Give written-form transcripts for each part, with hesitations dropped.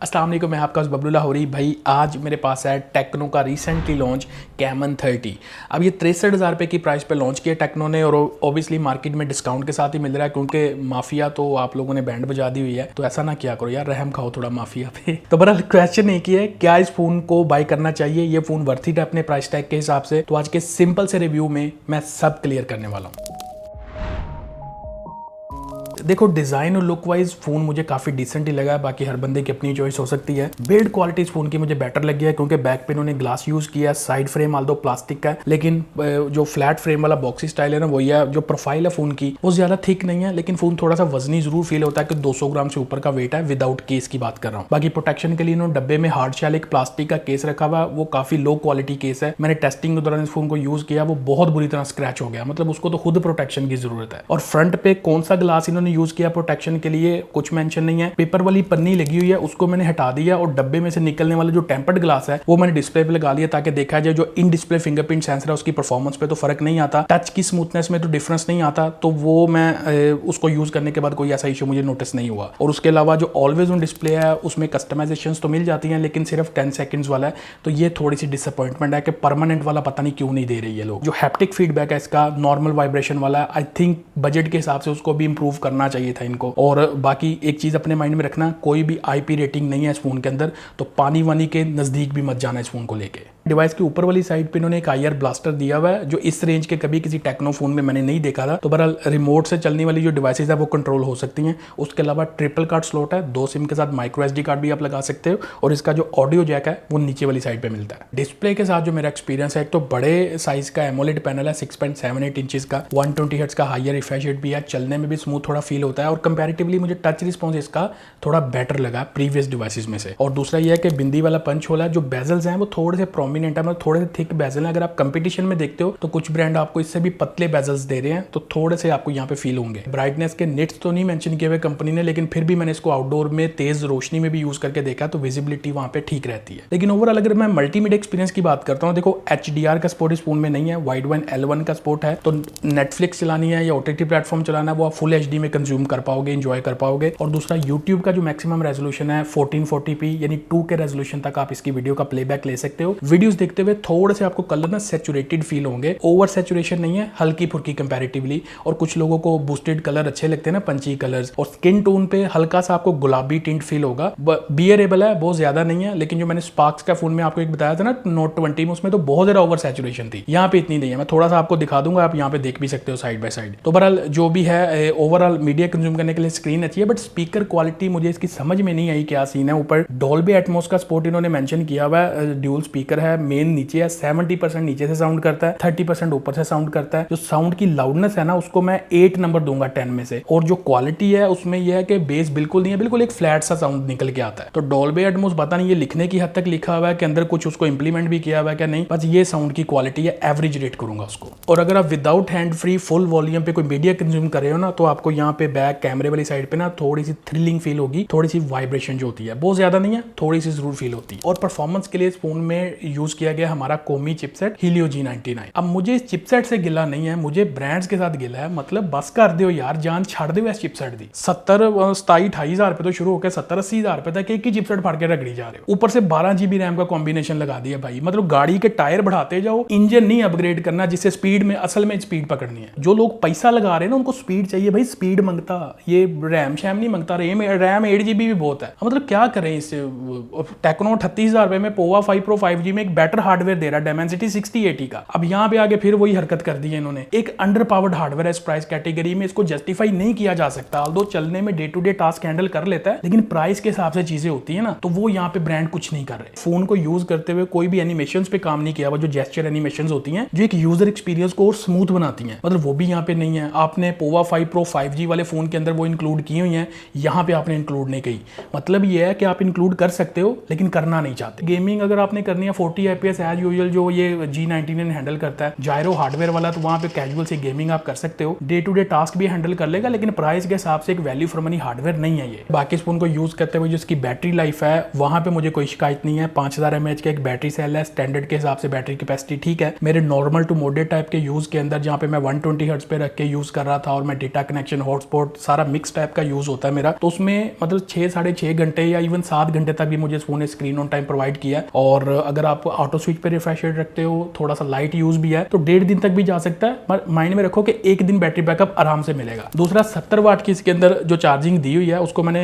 अस्सलाम वालेकुम, मैं आपका बबलू लाहौरी। भाई आज मेरे पास है टेक्नो का रिसेंटली लॉन्च कैमन 30। अब ये 63,000 रुपये की प्राइस पे लॉन्च किया टेक्नो ने, और ऑब्वियसली मार्केट में डिस्काउंट के साथ ही मिल रहा है क्योंकि माफिया तो आप लोगों ने बैंड बजा दी हुई है। तो ऐसा ना किया करो यार, रहम खाओ थोड़ा माफिया पे। तो बहरहाल क्वेश्चन एक ही है, क्या इस फोन को बाय करना चाहिए, ये फोन वर्थ इट है अपने प्राइस टैग के हिसाब से? तो आज के सिंपल से रिव्यू में मैं सब क्लियर करने वाला हूँ। देखो, डिज़ाइन और लुक वाइज फ़ोन मुझे काफ़ी डिसेंट ही लगा है, बाकी हर बंदे की अपनी चॉइस हो सकती है। बिल्ड क्वालिटी इस फोन की मुझे बेटर लगी है क्योंकि बैक पे इन्होंने ग्लास यूज़ किया है, साइड फ्रेम आल दो प्लास्टिक का है, लेकिन जो फ्लैट फ्रेम वाला बॉक्सी स्टाइल है ना वही है। जो प्रोफाइल है फ़ोन की वो ज़्यादा थिक नहीं है, लेकिन फ़ोन थोड़ा सा वजनी ज़रूर फील होता है कि 200 ग्राम से ऊपर का वेट है। विदाउट केस की बात कर रहा हूँ। बाकी प्रोटेक्शन के लिए इन्होंने डब्बे में हार्ड शेल एक प्लास्टिक का केस रखा हुआ, वो काफ़ी लो क्वालिटी केस है। मैंने टेस्टिंग के दौरान इस फोन को यूज़ किया, वो बहुत बुरी तरह स्क्रैच हो गया, मतलब उसको तो खुद प्रोटेक्शन की ज़रूरत है। और फ्रंट पे कौन सा ग्लास इन्होंने यूज़ किया प्रोटेक्शन के लिए कुछ मेंशन नहीं है। पेपर वाली पन्नी लगी हुई है, उसको मैंने हटा दिया, और डब्बे में से निकलने वाला जो टेम्पर्ड ग्लास है वो मैंने डिस्प्ले पे लगा लिया ताकि देखा जाए जो इन डिस्प्ले फिंगरप्रिंट सेंसर है उसकी परफॉर्मेंस पे तो फर्क नहीं आता, टच की स्मूथनेस में तो डिफरेंस नहीं आता। तो वो मैं उसको यूज करने के बाद कोई ऐसा इशू मुझे नोटिस नहीं हुआ। और उसके अलावा जो ऑलवेज ऑन डिस्प्ले है उसमें कस्टमाइजेशन तो मिल जाती हैं, लेकिन सिर्फ 10 सेकंड्स वाला है। तो ये थोड़ी सी डिसअपॉइंटमेंट है कि परमानेंट वाला पता नहीं क्यों नहीं दे रही है लोग। जो हैप्टिक फीडबैक है इसका नॉर्मल वाइब्रेशन वाला है, आई थिंक बजट के हिसाब से उसको भी इंप्रूव करना चाहिए था इनको। और बाकी एक चीज अपने माइंड में रखना, कोई भी आईपी रेटिंग नहीं है इस फोन के अंदर, तो पानी वानी के नजदीक भी मत जाना इस फोन को लेके। डिवाइस के ऊपर वाली साइड पे इन्होंने एक आईआर ब्लास्टर दिया हुआ है जो इस रेंज के कभी किसी टेक्नो फोन में मैंने नहीं देखा था। तो बहरहाल रिमोट से चलने वाली जो डिवाइसेज है वो कंट्रोल हो सकती हैं। उसके अलावा ट्रिपल कार्ड स्लॉट है, 2 सिम के साथ माइक्रो एसडी कार्ड भी आप लगा सकते हो, और इसका जो ऑडियो जैक है वो नीचे वाली साइड पे मिलता है। डिस्प्ले के साथ जो मेरा एक्सपीरियंस है, एक तो बड़े साइज का एमोलेड पैनल है 6.78 इंचेस का, 120 हर्ट्ज का हायर रिफ्रेश रेट भी है, चलने में भी स्मूथ थोड़ा फील होता है, और कंपैरेटिवली मुझे टच रिस्पॉन्स इसका थोड़ा बेटर लगा प्रीवियस डिवाइसेज में से। और दूसरा ये है कि बिंदी वाला पंच होल है, जो बेजल्स हैं वो थोड़े से प्रोमिनेंट है, मतलब थोड़े से थिक बेजल है। अगर आप कंपटीशन में देखते हो तो कुछ ब्रांड आपको इससे भी पतले बेजल्स दे रहे हैं, तो थोड़े से आपको यहाँ पे फील होंगे। ब्राइटनेस के निट्स तो नहीं मेंशन किए हुए कंपनी ने, लेकिन फिर भी मैंने इसको आउटडोर में तेज रोशनी में भी यूज करके देखा तो विजिबिलिटी वहां पे ठीक रहती है। लेकिन ओवरऑल अगर मैं मल्टीमीडिया एक्सपीरियंस की बात करता हूँ, देखो HDR का सपोर्ट इस फोन में नहीं है, वाइड वन L1 का सपोर्ट है। तो नेटफ्लिक्स चलानी है या OTT प्लेटफॉर्म चलाना है वो आप फुल HD में कंज्यूम कर पाओगे, इंजॉय कर पाओगे। और दूसरा यूट्यूब का जो मैक्सिमम रेजोल्यूशन है 1440p यानी 2K रेजोल्यूशन तक आप इसकी वीडियो का प्लेबैक ले सकते हो। वीडियोस देखते हुए थोड़े से आपको कलर ना सैचुरेटेड फील होंगे, ओवर सैचुरेशन नहीं है, हल्की फुल्की कंपैरेटिवली। और कुछ लोगों को बूस्टेड कलर अच्छे लगते हैं ना, पंची कलर्स, और स्किन टोन पे हल्का सा आपको गुलाबी टिंट फील होगा। बियरेबल है, बहुत ज्यादा नहीं है। लेकिन जो मैंने स्पार्क्स का फोन में आपको एक बताया था ना नोट 20 में, उसमें तो बहुत ज्यादा ओवर सैचुरेशन थी, यहाँ पे इतनी नहीं है। मैं थोड़ा सा आपको दिखा दूंगा, आप यहाँ पे देख भी सकते हो साइड बाय साइड। तो बहरहाल जो भी है ओवरऑल मीडिया कंज्यूम करने के लिए स्क्रीन अच्छी है, बट स्पीकर क्वालिटी मुझे इसकी समझ में नहीं आई क्या सीन है। ऊपर डॉल्बी एटमॉस का सपोर्ट इन्होंने मेंशन किया हुआ है, ड्यूल स्पीकर है, मेन नीचे है, 70% नीचे से साउंड करता है, 30% ऊपर से साउंड करता है। जो साउंड की लाउडनेस है ना उसको मैं 8 नंबर दूंगा 10 में से। और जो क्वालिटी है उसमें यह है कि बेस बिल्कुल नहीं है, बिल्कुल एक फ्लैट सा साउंड निकल के आता है। तो डॉल्बी एटमॉस पता नहीं ये लिखने की हद तक लिखा हुआ है कि अंदर कुछ उसको इंप्लीमेंट भी किया हुआ है क्या नहीं, बस ये साउंड की क्वालिटी है, एवरेज रेट करूंगा उसको। और अगर आप without hand free full volume पे कोई मीडिया कंज्यूम कर रहे हो ना, तो आपको यहाँ पे बैक कैमरे वाली साइड पे ना थोड़ी सी थ्रिलिंग फील होगी, थोड़ी सी वाइब्रेशन जो होती है, बहुत ज्यादा नहीं है, थोड़ी सी जरूर फील होती है। और परफॉर्मेंस के लिए इस फोन में यूज किया गया हमारा कोमी चिपसेट Helio G99। अब मुझे इस चिपसेट से गिला नहीं है, मुझे ब्रांड्स के साथ गिला है। मतलब बस कर दो यार, जान छाड़ दो इस चिपसेट दी। 27-28 रुपए तो शुरू होकर 70-80 रुपए तक एक ही चिपसेट फाड़ के रगड़ी जा रहे हो। ऊपर से 12 GB रैम का कॉम्बिनेशन लगा दिया भाई। मतलब गाड़ी के टायर बढ़ाते जाओ, इंजन नहीं अपग्रेड करना, जिससे स्पीड में असल में स्पीड पकड़नी है। जो लोग पैसा लगा रहे हैं ना उनको स्पीड चाहिए भाई, स्पीड मांगता, ये रैम शैम नहीं मांगता। रैम 8 GB भी बहुत है। मतलब क्या करें इससे? टेक्नो 38,000 रुपए में पोवा 5 Pro 5G में एक बेटर हार्डवेयर दे रहा है, Dimensity 6080 का। अब यहाँ पे आगे फिर वही हरकत कर दी है इन्होंने। एक अंडर पावर्ड हार्डवेयर है इस प्राइस कैटेगरी में, इसको जस्टिफाई नहीं किया जा सकता। ऑल्दो चलने में day to day task handle कर लेता है, लेकिन प्राइस के हिसाब से चीजें होती है ना, तो वो यहाँ पे ब्रांड कुछ नहीं कर रहे। फोन को यूज करते हुए कोई भी एनिमेशंस पे काम नहीं किया हुआ, जो जेस्चर एनिमेशंस होती हैं जो एक यूजर एक्सपीरियंस को और स्मूथ बनाती हैं, मतलब वो भी यहाँ पे नहीं है। आपने पोवा 5 Pro 5G वाले फोन के अंदर वो इंक्लूड की हुई है, यहाँ पे आपने इंक्लूड नहीं की। मतलब ये है कि आप इंक्लूड कर सकते हो लेकिन करना नहीं चाहते। गेमिंग अगर आपने करनी है 40 FPS एज यूजुअल जो ये G99 हैंडल करता है। जायरो हार्डवेयर वाला, तो वहाँ पे कैजुअल से गेमिंग आप कर सकते हो, डे टू डे टास्क भी हैंडल कर लेगा, लेकिन प्राइस के हिसाब से एक वैल्यू फॉर मनी हार्डवेयर नहीं है ये। बाकी फोन को यूज करते हुए जिसकी बैटरी लाइफ है वहाँ पे मुझे कोई शिकायत नहीं है। 5000 mAh का एक बैटरी सेल है, स्टैंडर्ड के हिसाब से बैटरी कैपेसिटी ठीक है। मेरे नॉर्मल टू मॉडरेट टाइप के यूज के अंदर जहाँ पे मैं 120 हर्ट्ज पे रख के यूज कर रहा था और मैं डेटा कनेक्शन हॉटस्पॉट सारा मिक्स टाइप का यूज होता है मेरा, तो उसमें मतलब 6-6.5 घंटे या इवन 7 घंटे तक भी मुझे फोन ने स्क्रीन ऑन टाइम प्रोवाइड किया। और अगर आप ऑटो स्विच पे रिफ्रेश रेट रखते हो, थोड़ा सा लाइट यूज भी है, तो 1.5 दिन तक भी जा सकता है। माइंड में रखो कि 1 दिन बैटरी बैकअप आराम से मिलेगा। दूसरा 70 वाट की इसके अंदर जो चार्जिंग दी हुई है उसको मैंने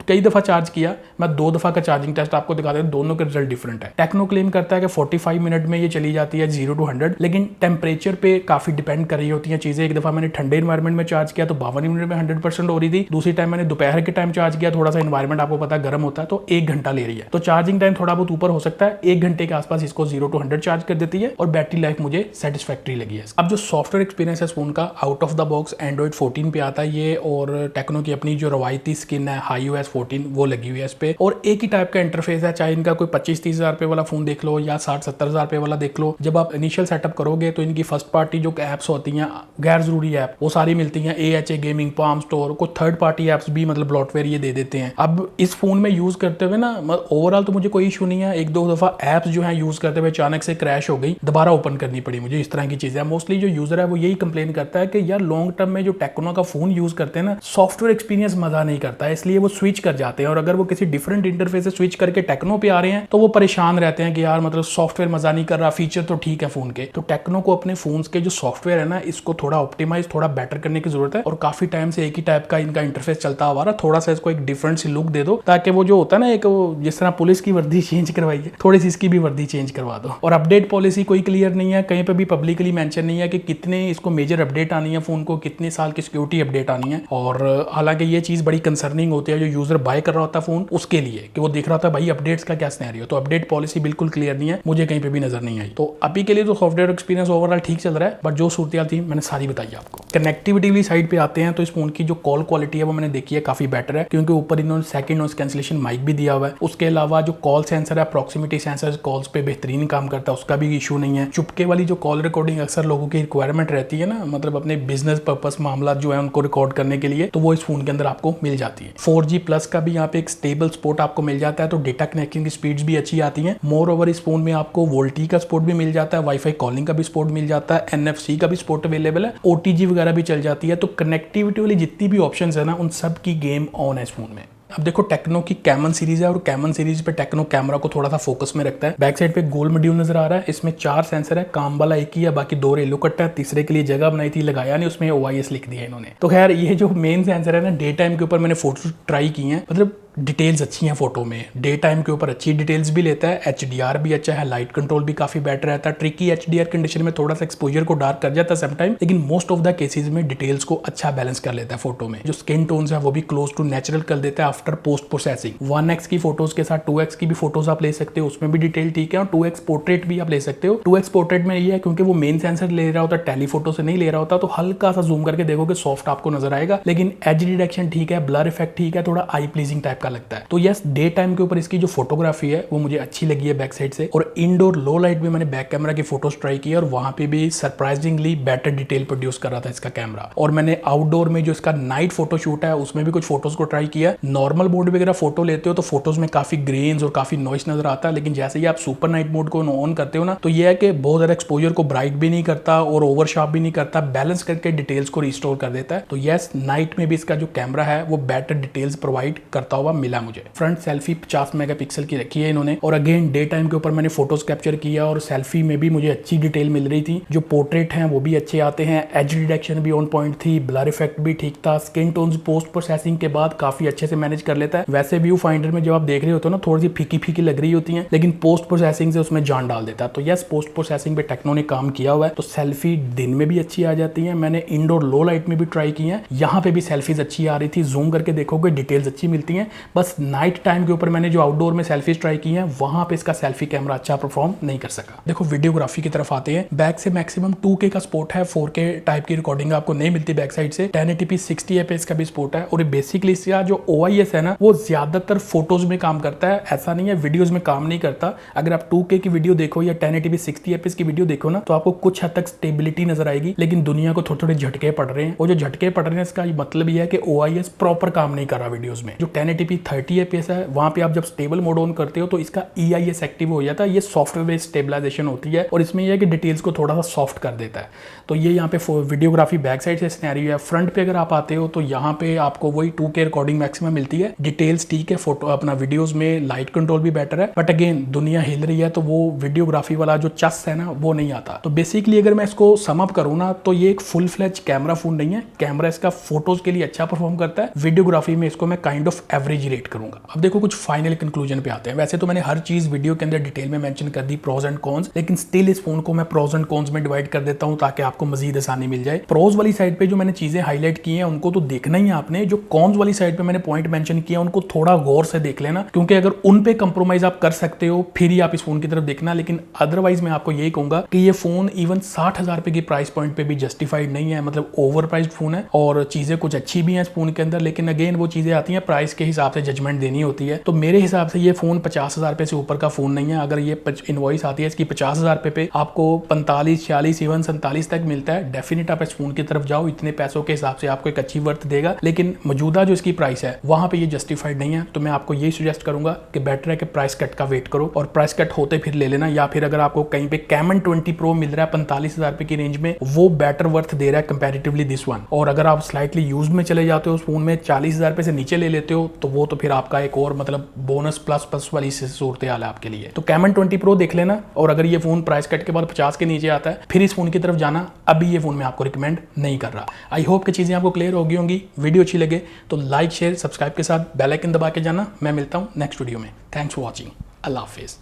कई दफा चार्ज किया, मैं 2 दफा का चार्जिंग टेस्ट आपको दिखा देता हूं, दोनों के रिजल्ट डिफरेंट है। टेक्नो क्लेम करता है कि 45 मिनट में ये चली जाती है 0 to 100, लेकिन टेम्परेचर पे काफी डिपेंड कर रही होती है चीजें। एक दफा मैंने ठंडे एनवायरमेंट में चार्ज किया तो 52 मिनट में 100% हो रही थी। दूसरी टाइम मैंने दोपहर के टाइम चार्ज किया, थोड़ा सा एनवायरमेंट आपको पता गर्म होता है, तो 1 घंटा ले रही है। तो चार्जिंग टाइम थोड़ा बहुत ऊपर हो सकता है, 1 घंटे के आसपास इसको 0 to 100 चार्ज कर देती है और बैटरी लाइफ मुझे सेटिस्फैक्टरी लगी है। अब जो सॉफ्टवेयर एक्सपीरियंस है फोन का, out of the box Android 14 पे आता है ये, और टेक्नो की अपनी जो रवायती स्किन है HiOS 14 वो लगी हुई है इस पे, और एक ही टाइप का इंटरफेस है, चाहे इनका कोई 25-30 हजार रुपए वाला फोन देख लो या 60-70 हजार रुपए वाला देख लो। जब आप इनिशियल सेटअप करोगे तो इनकी फर्स्ट पार्टी जो एप्स होती हैं, गैर जरूरी ऐप, वो सारी मिलती हैं। AHA गेमिंग, पाम स्टोर, कुछ थर्ड पार्टी एप्स भी मतलब ब्लॉटवेयर ये दे देते हैं। अब इस फोन में यूज करते हुए ना ओवरऑल तो मुझे कोई इशू नहीं है। 1-2 दफा एप्स जो है यूज करते हुए अचानक से क्रैश हो गई, दोबारा ओपन करनी पड़ी मुझे, इस तरह की चीजें। मोस्टली जो यूजर है वो यही कंप्लेन करता है कि यार लॉन्ग टर्म में जो टेक्नो का फोन यूज करते हैं ना, सॉफ्टवेयर एक्सपीरियंस मजा नहीं करता है, इसलिए वो स्विच कर जाते हैं। और अगर वो किसी डिफरेंट इंटरफेस से स्विच करके टेक्नो पे आ रहे हैं तो वो परेशान रहते हैं कि यार मतलब सॉफ्टवेयर मजा नहीं कर रहा, फीचर तो ठीक है फोन के। तो टेक्नो को अपने फोन्स के जो सॉफ्टवेयर है ना, इसको थोड़ा ऑप्टिमाइज, थोड़ा बेटर करने की जरूरत है। और काफी टाइम से एक ही टाइप का इनका इंटरफेस चलता हुआ रहा, थोड़ा सा इसको एक डिफरेंट सी लुक दे दो, ताकि वो जो होता है ना, एक जिस तरह पुलिस की वर्दी चेंज करवाई है, थोड़ी सी इसकी भी वर्दी चेंज करवा दो। और अपडेट पॉलिसी कोई क्लियर नहीं है, कहीं पे भी पब्लिकली मेंशन नहीं है कि कितने इसको मेजर अपडेट आनी है फोन को, कितने साल की सिक्योरिटी अपडेट आनी है। और हालांकि ये चीज बड़ी कंसर्निंग होती है जो यूजर बाय कर रहा होता है फोन उसके लिए, कि वो देख रहा था भाई अपडेट्स का क्या सिनेरियो। तो अपडेट पॉलिसी बिल्कुल क्लियर नहीं है, मुझे कहीं पे भी नजर नहीं आई। तो अभी के लिए तो सॉफ्टवेयर एक्सपीरियंस ओवरऑल ठीक चल रहा है, बट जो सूरत थी मैंने सारी बताई आपको। कनेक्टिविटी साइड पे आते हैं तो इस फोन की जो कॉल क्वालिटी है वो मैंने देखी है काफी बेटर है, क्योंकि ऊपर इन्होंने सेकंड नॉइस कैंसिलेशन माइक भी दिया हुआ है। उसके अलावा जो कॉल सेंसर है, प्रॉक्सिमिटी सेंसर कॉल्स पे बेहतरीन काम करता है, उसका भी इशू नहीं है। चुपके वाली जो कॉल रिकॉर्डिंग अक्सर लोगों की रिक्वायरमेंट रहती है ना, मतलब अपने बिजनेस पर्पस मामला जो है उनको रिकॉर्ड करने के लिए, तो वो इस फोन के अंदर आपको मिल जाती है। 4G प्लस का भी यहाँ पे एक स्टेबल सपोर्ट आपको मिल जाता है, तो डेटा कनेक्टिंग की स्पीड्स भी अच्छी आती हैं। मोर ओवर इस फोन में आपको वोल्टी का सपोर्ट भी मिल जाता है, वाईफाई कॉलिंग का भी सपोर्ट मिल जाता है, NFC का भी सपोर्ट अवेलेबल है, OTG वगैरह भी चल जाती है। तो कनेक्टिविटी वाली जितनी भी ऑप्शंस है ना, उन सब की गेम ऑन है इस फोन में। अब देखो टेक्नो की कैमन सीरीज है, और कैमन सीरीज पे टेक्नो कैमरा को थोड़ा सा फोकस में रखता है। बैक साइड पे गोल मॉड्यूल नजर आ रहा है, इसमें 4 सेंसर है, काम वाला एक ही है, बाकी 2 रेलो कट है। तीसरे के लिए जगह बनाई थी, लगाया नहीं, उसमें OIS लिख दिया इन्होंने। तो खैर ये जो मेन सेंसर है ना, डे टाइम के ऊपर मैंने फोटो ट्राई की है, मतलब डिटेल्स अच्छी हैं फोटो में, डे टाइम के ऊपर अच्छी डिटेल्स भी लेता है, HDR भी अच्छा है, लाइट कंट्रोल भी काफी बेटर रहता है। ट्रिकी HDR कंडीशन में थोड़ा सा एक्सपोजर को डार्क कर जाता है समटाइम, लेकिन मोस्ट ऑफ द केसेस में डिटेल्स को अच्छा बैलेंस कर लेता है फोटो में। जो स्किन टोन्स है वो भी क्लोज टू नेचुरल कर देता है आफ्टर पोस्ट प्रोसेसिंग। 1x की फोटोज के साथ 2x की भी फोटोज आप ले सकते हो, उसमें भी डिटेल ठीक है, और 2x पोर्ट्रेट भी आप ले सकते हो। 2x पोर्ट्रेट में ये है क्योंकि वो मेन सेंसर ले रहा होता है, टेलीफोटो से नहीं ले रहा होता, तो हल्का सा जूम करके देखोगे सॉफ्ट आपको नजर आएगा, लेकिन एज डिटेक्शन ठीक है, ब्लर इफेक्ट ठीक है, थोड़ा आई प्लीजिंग टाइप का लगता है। तो यस, डे टाइम के ऊपर इसकी जो फोटोग्राफी है वो मुझे अच्छी लगी है बैक साइड से। और इंडोर लो लाइट में मैंने बैक कैमरा की फोटोज ट्राई की और वहां पे भी सरप्राइजिंगली बेटर डिटेल प्रोड्यूस कर रहा था इसका कैमरा। और मैंने आउटडोर में जो इसका नाइट फोटो शूट है उसमें भी कुछ फोटोज को ट्राई किया। नॉर्मल मोड वगैरह फोटो लेते हो तो फोटोज में काफी ग्रेन्स और काफी नॉइस नजर आता है, लेकिन जैसे ही आप सुपर नाइट मोड को ऑन करते हो ना, तो यह है कि बहुत ज्यादा एक्सपोजर को ब्राइट भी नहीं करता और ओवर शार्प भी नहीं करता, बैलेंस करके डिटेल्स को रिस्टोर कर देता है। तो यस, नाइट में भी इसका जो कैमरा है वो बेटर डिटेल्स प्रोवाइड करता हुआ मिला मुझे। फ्रंट सेल्फी 50 मेगापिक्सल की रखी है इन्होंने, और अगेन डे टाइम के ऊपर मैंने फोटोज कैप्चर किया और सेल्फी में भी मुझे अच्छी डिटेल मिल रही थी। जो पोर्ट्रेट हैं वो भी अच्छे आते हैं, एज डिटेक्शन भी ऑन पॉइंट थी, ब्लर इफेक्ट भी ठीक था, स्किन टोन्स पोस्ट प्रोसेसिंग के बाद काफी अच्छे से मैनेज कर लेता है। वैसे व्यू फाइंडर में जब आप देख रहे होते हो ना, थोड़ी सी फीकी फीकी लग रही होती है, लेकिन पोस्ट प्रोसेसिंग से उसमें जान डाल देता है। तो यस, पोस्ट प्रोसेसिंग पे टेक्नो ने काम किया हुआ है। तो सेल्फी दिन में भी अच्छी आ जाती है। मैंने इंडोर लो लाइट में भी ट्राई की है, यहाँ पे भी सेल्फीज अच्छी आ रही थी, जूम करके देखोगे डिटेल्स अच्छी मिलती हैं। बस नाइट टाइम के ऊपर मैंने जो आउटडोर में सेल्फीज ट्राई की हैं वहां पे इसका सेल्फी कैमरा अच्छा परफॉर्म नहीं कर सका। देखो वीडियोग्राफी की तरफ आते हैं। बैक से मैक्सिमम 2K का सपोर्ट है, 4K टाइप की रिकॉर्डिंग आपको नहीं मिलती बैक साइड से। 1080p 60 fps का भी सपोर्ट है और बेसिकली इसका जो OIS है ना वो ज्यादातर फोटोज में काम करता है, ऐसा नहीं है वीडियोज में काम नहीं करता। अगर आप 2K की वीडियो देखो या 1080p 60 fps की वीडियो देखो ना तो आपको कुछ हद तक स्टेबिलिटी नजर आएगी, लेकिन दुनिया को थोड़े थोड़े झटके पड़ रहे हैं। और जो झटके पड़ रहे हैं इसका मतलब ये है कि OIS प्रॉपर काम नहीं कर रहा वीडियोज में। जो 1080p 30 fps है वहां पे आप जब स्टेबल मोड ऑन करते हो तो इसका EIS एक्टिव हो जाता है। ये सॉफ्टवेयर बेस्ड स्टेबलाइजेशन होती है और इसमें यह है कि डिटेल्स को थोड़ा सा सॉफ्ट कर देता है। तो ये यहाँ पे वीडियोग्राफी बैक साइड से सिनेरियो है। फ्रंट पे अगर आप आते हो तो यहाँ पे आपको वही 2K रिकॉर्डिंग मैक्सिमम मिलती है। डिटेल्स ठीक है, फोटो अपना वीडियोस में लाइट कंट्रोल भी बेटर है, बट अगेन दुनिया हिल रही है तो वो वीडियोग्राफी वाला जो चस है ना वो नहीं आता। तो बेसिकली अगर मैं इसको सम अप करूँ ना तो ये एक फुल फ्लैज कैमरा फोन नहीं है। कैमरा इसका फोटोज के लिए अच्छा परफॉर्म करता है, वीडियोग्राफी में इसको मैं काइंड ऑफ एवरेज रेट करूंगा। अब देखो कुछ फाइनल कंक्लूजन पे आते हैं। वैसे तो मैंने हर चीज वीडियो के अंदर डिटेल में मेंशन कर दी, प्रोज एंड कॉन्स, लेकिन स्टिल इस फोन को मैं प्रोज एंड कॉन्स में डिवाइड कर देता हूं ताकि आपको मजीद आसानी मिल जाए। प्रोज वाली साइड पे जो मैंने चीजें हाईलाइट की हैं उनको तो देखना ही है आपने। जो कॉन्स वाली साइड पे मैंने पॉइंट मेंशन किया उनको थोड़ा गौर से देख लेना, क्योंकि अगर उन पे कंप्रोमाइज आप कर सकते हो फिर ही आप इस फोन की तरफ देखना। लेकिन अदरवाइज मैं आपको यही कहूंगा कि ये फोन इवन 60,000 रुपए की प्राइस पॉइंट पे भी जस्टिफाइड नहीं है। मतलब ओवर प्राइस्ड फोन है और चीजें कुछ अच्छी भी हैं इस फोन के अंदर, लेकिन अगेन वो चीजें आती हैं प्राइस के हिसाब से जजमेंट देनी होती है। तो मेरे हिसाब से ये फोन 50,000 रुपए से ऊपर का फोन नहीं है। अगर ये इनवॉइस आती है इसकी 50,000 रुपए पे आपको 45, 46, इवन 47 तक मिलता है, डेफिनेट आप इस फोन की तरफ जाओ। इतने पैसों के हिसाब से आपको एक अच्छी वर्थ देगा, लेकिन मौजूदा जो इसकी प्राइस है वहां पे ये जस्टिफाइड नहीं है। तो मैं आपको यही सजेस्ट करूंगा कि बेटर है कि प्राइस कट का वेट करो और प्राइस कट होते फिर ले लेना, या फिर अगर आपको कहीं पे कैमन 20 Pro मिल रहा है 45,000 रुपए की रेंज में, वो बेटर वर्थ दे रहा है कंपैरेटिवली दिस वन। और अगर आप स्लाइटली यूज में चले जाते हो उस फोन में 40,000 रुपए से नीचे ले लेते हो तो वो तो फिर आपका एक और मतलब बोनस प्लस वाली सूरत हाल है आपके लिए। तो कैमन 20 Pro देख लेना, और अगर ये फोन प्राइस कट के बाद 50 के नीचे आता है फिर इस फोन की तरफ जाना। अभी ये फोन मैं आपको रिकमेंड नहीं कर रहा। आई होप कि चीजें आपको क्लियर होगी होंगी। वीडियो अच्छी लगे तो लाइक शेयर सब्सक्राइब के साथ बेल आइकन दबा के जाना। मैं मिलता हूं नेक्स्ट वीडियो में। Thanks for watching. Allah Hafiz.